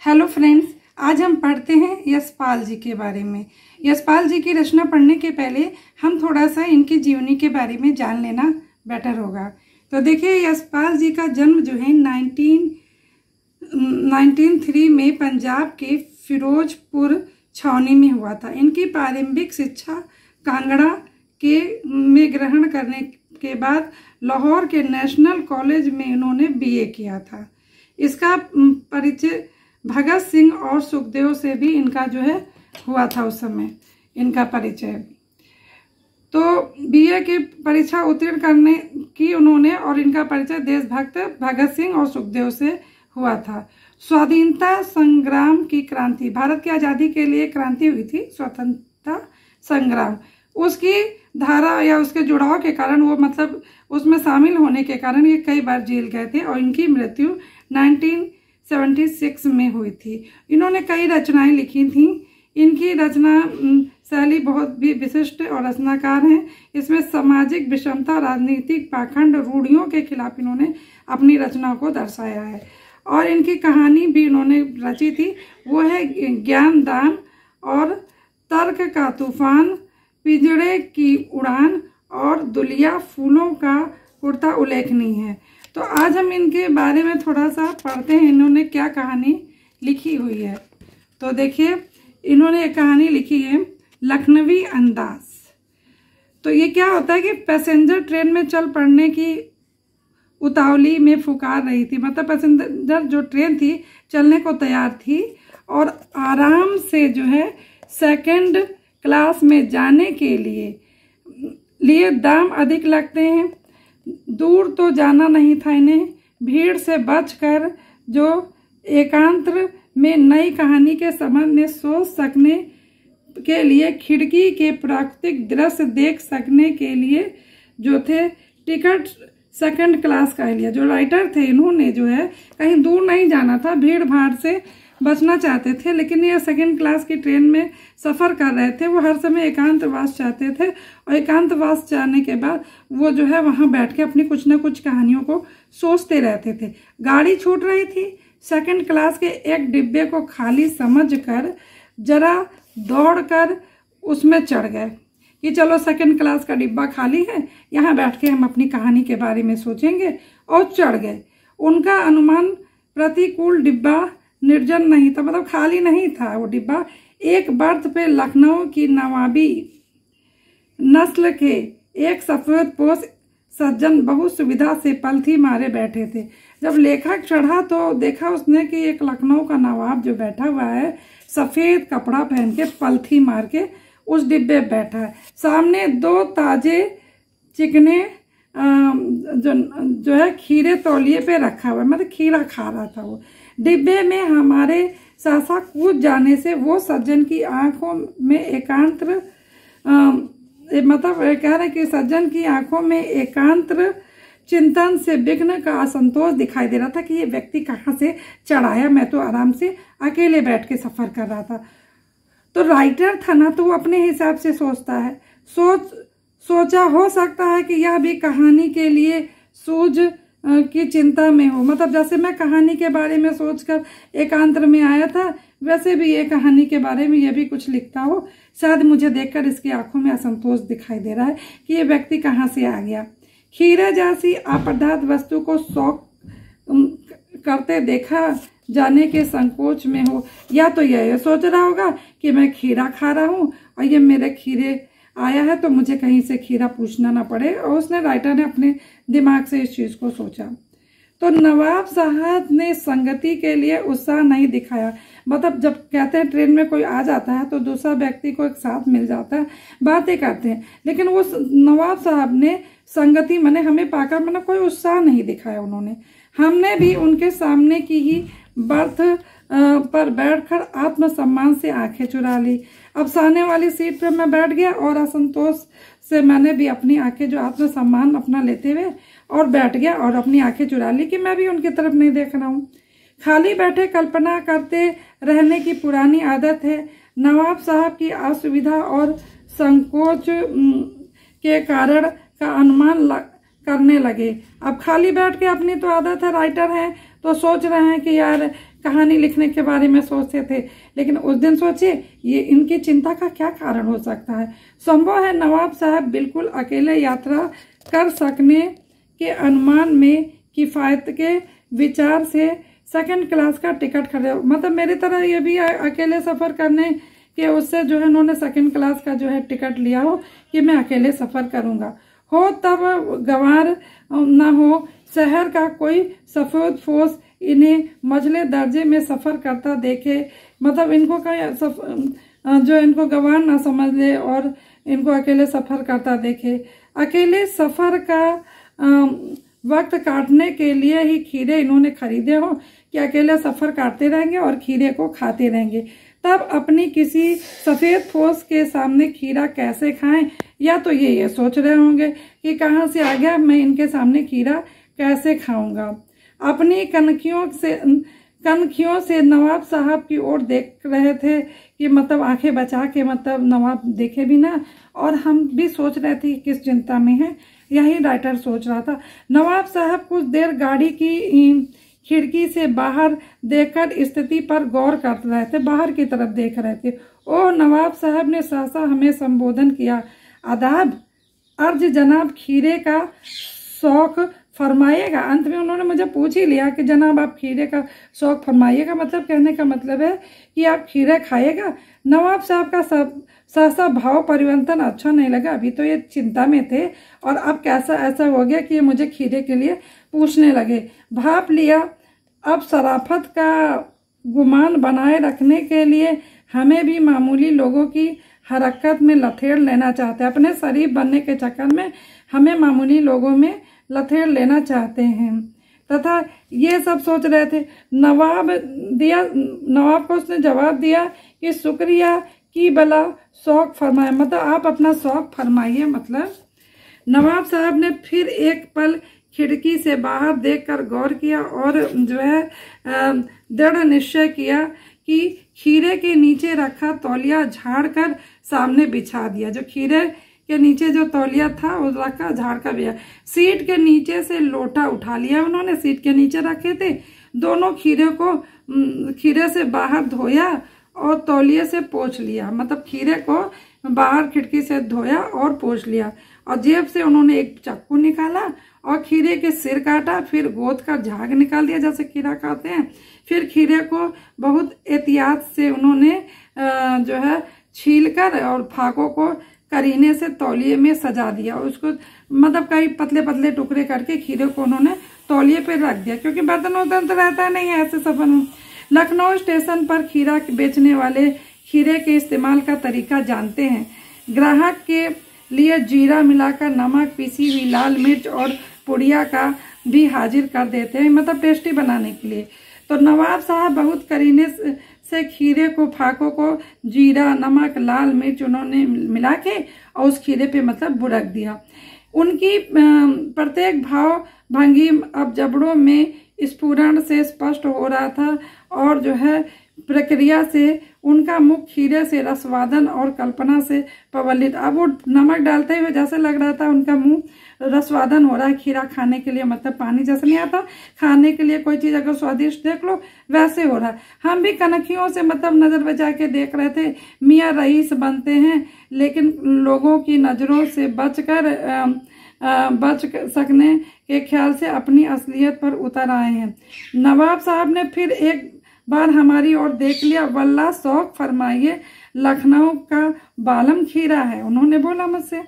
Hello friends, आज हम पढ़ते हैं यशपाल जी के बारे में। यशपाल जी की रचना पढ़ने के पहले हम थोड़ा सा इनकी जीवनी के बारे में जान लेना बेटर होगा। तो देखिए, यशपाल जी का जन्म जो है 1903 में पंजाब के फिरोजपुर छावनी में हुआ था। इनकी प्रारंभिक शिक्षा कांगड़ा में ग्रहण करने के बाद लाहौर के नेशनल कॉलेज में इन्होंने बीए किया था। इसका परिचय भगत सिंह और सुखदेव से भी इनका जो है हुआ था उस समय इनका परिचय। तो बीए की परीक्षा उत्तीर्ण करने की उन्होंने और इनका परिचय देशभक्त भगत सिंह और सुखदेव से हुआ था। स्वाधीनता संग्राम की क्रांति, भारत की आज़ादी के लिए क्रांति हुई थी, स्वतंत्रता संग्राम, उसकी धारा या उसके जुड़ाव के कारण वो मतलब उसमें शामिल होने के कारण ये कई बार जेल गए थे और इनकी मृत्यु 1976 में हुई थी। इन्होंने कई रचनाएं लिखी थी। इनकी रचना शैली बहुत भी विशिष्ट और रचनाकार है। इसमें सामाजिक विषमता, राजनीतिक पाखंड, रूढ़ियों के खिलाफ इन्होंने अपनी रचनाओं को दर्शाया है। और इनकी कहानी भी इन्होंने रची थी, वो है ज्ञान दान और तर्क का तूफान, पिंजड़े की उड़ान और दुलिया फूलों का कुर्ता उल्लेखनीय है। तो आज हम इनके बारे में थोड़ा सा पढ़ते हैं, इन्होंने क्या कहानी लिखी हुई है। तो देखिए, इन्होंने एक कहानी लिखी है लखनवी अंदाज। तो ये क्या होता है कि पैसेंजर ट्रेन में चल पड़ने की उतावली में फुकार रही थी, मतलब पैसेंजर जो ट्रेन थी चलने को तैयार थी और आराम से जो है सेकंड क्लास में जाने के लिए दाम अधिक लगते हैं। दूर तो जाना नहीं था इन्हें, भीड़ से बचकर जो एकांत में नई कहानी के संबंध में सोच सकने के लिए, खिड़की के प्राकृतिक दृश्य देख सकने के लिए जो थे, टिकट सेकंड क्लास का लिया। जो राइटर थे इन्होंने जो है कहीं दूर नहीं जाना था, भीड़ भाड़ से बचना चाहते थे, लेकिन ये सेकंड क्लास की ट्रेन में सफ़र कर रहे थे। वो हर समय एकांतवास चाहते थे और एकांतवास चाहने के बाद वो जो है वहाँ बैठ के अपनी कुछ न कुछ कहानियों को सोचते रहते थे। गाड़ी छूट रही थी, सेकंड क्लास के एक डिब्बे को खाली समझकर जरा दौड़कर उसमें चढ़ गए कि चलो सेकंड क्लास का डिब्बा खाली है, यहाँ बैठ के हम अपनी कहानी के बारे में सोचेंगे, और चढ़ गए। उनका अनुमान प्रतिकूल, डिब्बा निर्जन नहीं था, मतलब खाली नहीं था वो डिब्बा। एक बर्थ पे लखनऊ की नवाबी नस्ल के एक सफेद पोश सज्जन बहुत सुविधा से पलथी मारे बैठे थे। जब लेखक चढ़ा तो देखा उसने कि एक लखनऊ का नवाब जो बैठा हुआ है, सफ़ेद कपड़ा पहन के पलथी मार के उस डिब्बे बैठा है। सामने दो ताजे चिकने जो है खीरे तौलिए पे रखा हुआ है, मतलब खीरा खा रहा था वो। डिब्बे में हमारे सासा कूद जाने से वो सज्जन की आंखों में एकांत मतलब कह रहे कि सज्जन की आंखों में एकांत चिंतन से विघ्न का असंतोष दिखाई दे रहा था कि ये व्यक्ति कहाँ से चढ़ाया, मैं तो आराम से अकेले बैठ के सफ़र कर रहा था। तो राइटर था ना, तो वो अपने हिसाब से सोचता है। सोचा हो सकता है कि यह भी कहानी के लिए सूझ की चिंता में हो, मतलब जैसे मैं कहानी के बारे में सोचकर एकांत में आया था, वैसे भी ये कहानी के बारे में ये भी कुछ लिखता हो। शायद मुझे देखकर इसकी आंखों में असंतोष दिखाई दे रहा है कि ये व्यक्ति कहाँ से आ गया। खीरे जैसी अपदार्थ वस्तु को शौक करते देखा जाने के संकोच में हो, या तो यह सोच रहा होगा कि मैं खीरा खा रहा हूँ और ये मेरे खीरे आया है तो मुझे कहीं से खीरा पूछना ना पड़े, और उसने राइटर ने अपने दिमाग से इस चीज़ को सोचा। तो नवाब साहब ने संगति के लिए उत्साह नहीं दिखाया, मतलब जब कहते हैं ट्रेन में कोई आ जाता है तो दूसरा व्यक्ति को एक साथ मिल जाता है, बातें करते हैं, लेकिन वो नवाब साहब ने संगति माने हमें पाकर मतलब कोई उत्साह नहीं दिखाया उन्होंने। हमने भी उनके सामने की ही बर्थ पर बैठकर आत्मसम्मान से आंखें चुरा ली। अब सामने वाली सीट पर मैं बैठ गया और असंतोष से मैंने भी अपनी आंखें जो आत्मसम्मान अपना लेते हुए और बैठ गया और अपनी आंखें चुरा ली कि मैं भी उनकी तरफ नहीं देख रहा हूँ। खाली बैठे कल्पना करते रहने की पुरानी आदत है। नवाब साहब की असुविधा और संकोच के कारण का अनुमान करने लगे। अब खाली बैठ के अपनी तो आदत है, राइटर हैं तो सोच रहे हैं कि यार कहानी लिखने के बारे में सोचते थे, लेकिन उस दिन सोचिए ये इनकी चिंता का क्या कारण हो सकता है। संभव है नवाब साहब बिल्कुल अकेले यात्रा कर सकने के अनुमान में किफ़ायत के विचार से सेकंड क्लास का टिकट खरीदे, मतलब मेरी तरह ये भी अकेले सफ़र करने के उससे जो है उन्होंने सेकंड क्लास का जो है टिकट लिया हो कि मैं अकेले सफ़र करूँगा। हो तब गंवार ना हो शहर का कोई सफ़ेद फोस इन्हें मझले दर्जे में सफ़र करता देखे, मतलब इनको जो इनको गंवार ना समझ ले और इनको अकेले सफ़र करता देखे। अकेले सफ़र का वक्त काटने के लिए ही खीरे इन्होंने खरीदे हो कि अकेले सफ़र काटते रहेंगे और खीरे को खाते रहेंगे। तब अपनी किसी सफ़ेद फोस के सामने खीरा कैसे खाएं, या तो ये सोच रहे होंगे कि कहाँ से आ गया, मैं इनके सामने खीरा कैसे खाऊंगा। अपनी कनखियों से नवाब साहब की ओर देख रहे थे कि मतलब आंखें बचा के, मतलब नवाब देखे भी ना, और हम भी सोच रहे थे कि किस चिंता में है, यही राइटर सोच रहा था। नवाब साहब कुछ देर गाड़ी की खिड़की से बाहर देखकर स्थिति पर गौर कर रहे थे, बाहर की तरफ देख रहे थे। ओह, नवाब साहब ने सहसा हमें संबोधन किया। आदाब, अर्ज जनाब, खीरे का शौक फरमाइएगा। अंत में उन्होंने मुझे पूछ ही लिया कि जनाब आप खीरे का शौक फरमाइएगा, मतलब कहने का मतलब है कि आप खीरे खाइएगा। नवाब साहब का सहसा भाव परिवर्तन अच्छा नहीं लगा। अभी तो ये चिंता में थे और अब कैसा ऐसा हो गया कि ये मुझे खीरे के लिए पूछने लगे। भाप लिया, अब शराफत का गुमान बनाए रखने के लिए हमें भी मामूली लोगों की हरकत में लथेड़ लेना चाहते हैं। अपने शरीफ बनने के चक्कर में हमें मामूली लोगों में लथेड़ लेना चाहते हैं तथा ये सब सोच रहे थे। नवाब को उसने जवाब दिया कि शुक्रिया की भला शौक फरमाए, मतलब आप अपना शौक फरमाइए। मतलब नवाब साहब ने फिर एक पल खिड़की से बाहर देखकर गौर किया और जो है दृढ़ निश्चय किया कि खीरे के नीचे रखा तौलिया झाड़ कर सामने बिछा दिया। जो खीरे के नीचे जो तौलिया था उस रखा, झाड़ का बिया। सीट के नीचे से लोटा उठा लिया उन्होंने, सीट के नीचे रखे थे। दोनों खीरे से बाहर धोया और तौलिए से पोंछ लिया, मतलब खीरे को बाहर खिड़की से धोया और पोंछ लिया। और जेब से उन्होंने एक चाकू निकाला और खीरे के सिर काटा, फिर गोद का झाग निकाल दिया जैसे खीरा खाते हैं। फिर खीरे को बहुत एहतियात से उन्होंने जो है छीलकर और फाकों को करीने से तौलिए में सजा दिया। उसको मतलब कई पतले पतले टुकड़े करके खीरे को उन्होंने तौलिए पे रख दिया, क्योंकि बर्तन वर्तन तो रहता नहीं है ऐसे सफर में। लखनऊ स्टेशन पर खीरा बेचने वाले खीरे के इस्तेमाल का तरीका जानते हैं। ग्राहक के लिए जीरा मिलाकर नमक, पिसी हुई लाल मिर्च और पुड़िया का भी हाजिर कर देते हैं, मतलब टेस्टी बनाने के लिए। तो नवाब साहब बहुत करीने से खीरे को, फाकों को जीरा, नमक, लाल मिर्च उन्होंने मिला के और उस खीरे पे मतलब बुरक दिया। उनकी प्रत्येक भाव भंगी अब जबड़ों में स्फुरण से स्पष्ट हो रहा था और जो है प्रक्रिया से उनका मुख खीरे से रसवादन और कल्पना से प्रवलित। अब वो नमक डालते हुए जैसे लग रहा था उनका मुंह रसवादन हो रहा है खीरा खाने के लिए, मतलब पानी जैसे नहीं आता खाने के लिए कोई चीज़ अगर स्वादिष्ट देख लो वैसे हो रहा है। हम भी कनखियों से मतलब नज़र बचा के देख रहे थे। मियाँ रईस बनते हैं लेकिन लोगों की नज़रों से बच सकने के ख्याल से अपनी असलियत पर उतर आए हैं। नवाब साहब ने फिर एक बार हमारी ओर देख लिया। वल्ला शौक फरमाइए, लखनऊ का बालम खीरा है, उन्होंने बोला मुझसे,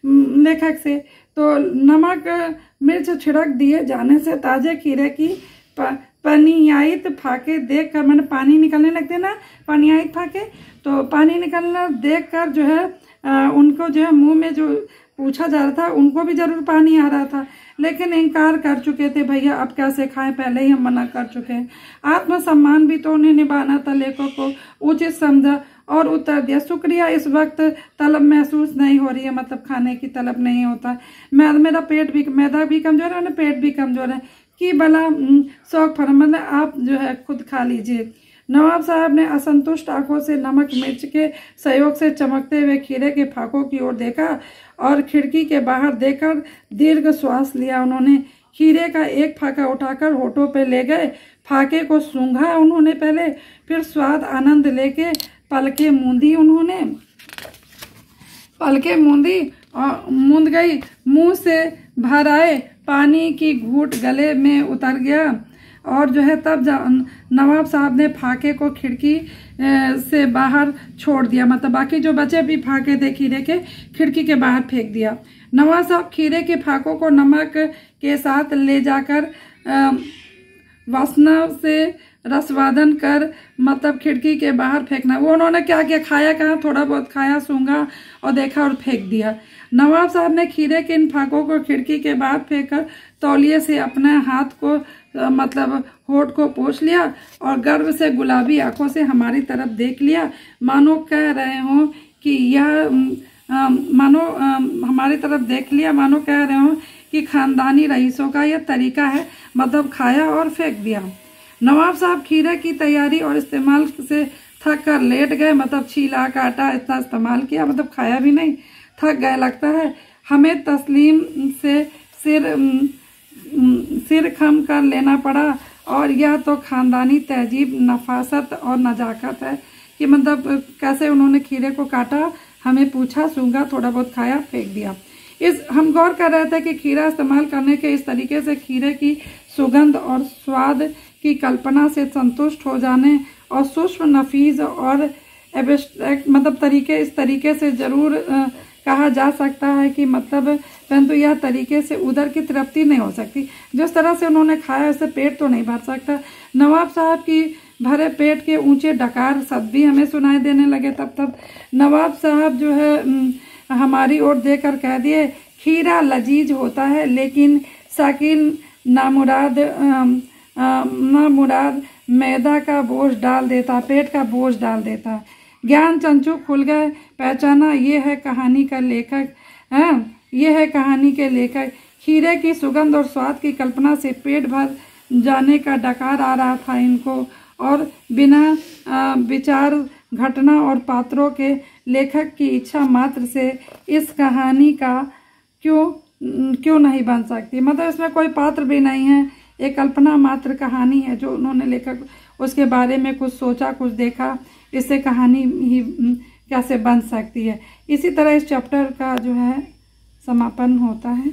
लेखक से। तो नमक मिर्च छिड़क दिए जाने से ताजे खीरे की पनियाइत फाके देख कर, मैंने पानी निकलने लगते ना, पनियाइत फाके, तो पानी निकलना देख कर जो है उनको जो है मुंह में जो पूछा जा रहा था उनको भी जरूर पानी आ रहा था, लेकिन इनकार कर चुके थे। भैया अब कैसे खाएं, पहले ही हम मना कर चुके हैं। आत्मसम्मान भी तो उन्हें निभाना था। लेखक को उचित समझा और उत्तर दिया, शुक्रिया, इस वक्त तलब महसूस नहीं हो रही है, मतलब खाने की तलब नहीं होता। मेरा पेट भी, मैदा भी कमजोर है, पेट भी कमजोर है कि भला शौक फरम, मतलब आप जो है खुद खा लीजिए। नवाब साहब ने असंतुष्ट आंखों से नमक मिर्च के सहयोग से चमकते हुए खीरे के फाकों की ओर देखा और खिड़की के बाहर देखकर दीर्घ श्वास लिया। उन्होंने खीरे का एक फाका उठाकर होठों पे ले गए फाके को सूंघा उन्होंने पहले, फिर स्वाद आनंद लेके पलकें मूंदी उन्होंने। पलकें मूंद गई, मुंह से भर आए पानी की घूंट गले में उतर गया। और जो है तब नवाब साहब ने फाके को खिड़की से बाहर छोड़ दिया, मतलब बाकी जो बचे भी फाके थे खीरे के, खिड़की के बाहर फेंक दिया। नवाब साहब खीरे के फाकों को नमक के साथ ले जाकर वासना से रसवादन कर मतलब खिड़की के बाहर फेंकना। वो उन्होंने क्या किया, खाया कहाँ, थोड़ा बहुत खाया, सूंघा और देखा और फेंक दिया। नवाब साहब ने खीरे के इन फाकों को खिड़की के बाहर फेंककर तौलिए से अपने हाथ को मतलब होठ को पोंछ लिया और गर्व से गुलाबी आंखों से हमारी तरफ देख लिया, मानो कह रहे हो कि यह हमारी तरफ देख लिया, मानो कह रहे हो कि खानदानी रईसों का यह तरीका है, मतलब खाया और फेंक दिया। नवाब साहब खीरे की तैयारी और इस्तेमाल से थक कर लेट गए, मतलब छीला काटा इतना इस्तेमाल किया, मतलब खाया भी नहीं, थक गए लगता है। हमें तस्लीम से सिर खम कर लेना पड़ा और यह तो खानदानी तहजीब, नफासत और नजाकत है कि मतलब कैसे उन्होंने खीरे को काटा, हमें पूछा, सूंघा, थोड़ा बहुत खाया, फेंक दिया। हम गौर कर रहे थे कि खीरा इस्तेमाल करने के इस तरीके से खीरे की सुगंध और स्वाद की कल्पना से संतुष्ट हो जाने और सूक्ष्म, नफीज और एब्स्ट्रैक्ट मतलब तरीके, इस तरीके से जरूर कहा जा सकता है कि मतलब, परंतु यह तरीके से उधर की तृप्ति नहीं हो सकती। जिस तरह से उन्होंने खाया उससे पेट तो नहीं भर सकता। नवाब साहब की भरे पेट के ऊंचे डकार शब्द भी हमें सुनाई देने लगे। तब नवाब साहब जो है हमारी ओर देखकर कह दिए, खीरा लजीज होता है लेकिन साकिन नामुराद मैदा का बोझ डाल देता, पेट का बोझ डाल देता। ज्ञान चंचू खुल गए, पहचाना ये है कहानी का लेखक, ये है कहानी के लेखक। खीरे की सुगंध और स्वाद की कल्पना से पेट भर जाने का डकार आ रहा था इनको, और बिना विचार, घटना और पात्रों के लेखक की इच्छा मात्र से इस कहानी का क्यों नहीं बन सकती। मतलब इसमें कोई पात्र भी नहीं है, एक कल्पना मात्र कहानी है जो उन्होंने लेखक उसके बारे में कुछ सोचा, कुछ देखा, इससे कहानी ही कैसे बन सकती है। इसी तरह इस चैप्टर का जो है समापन होता है।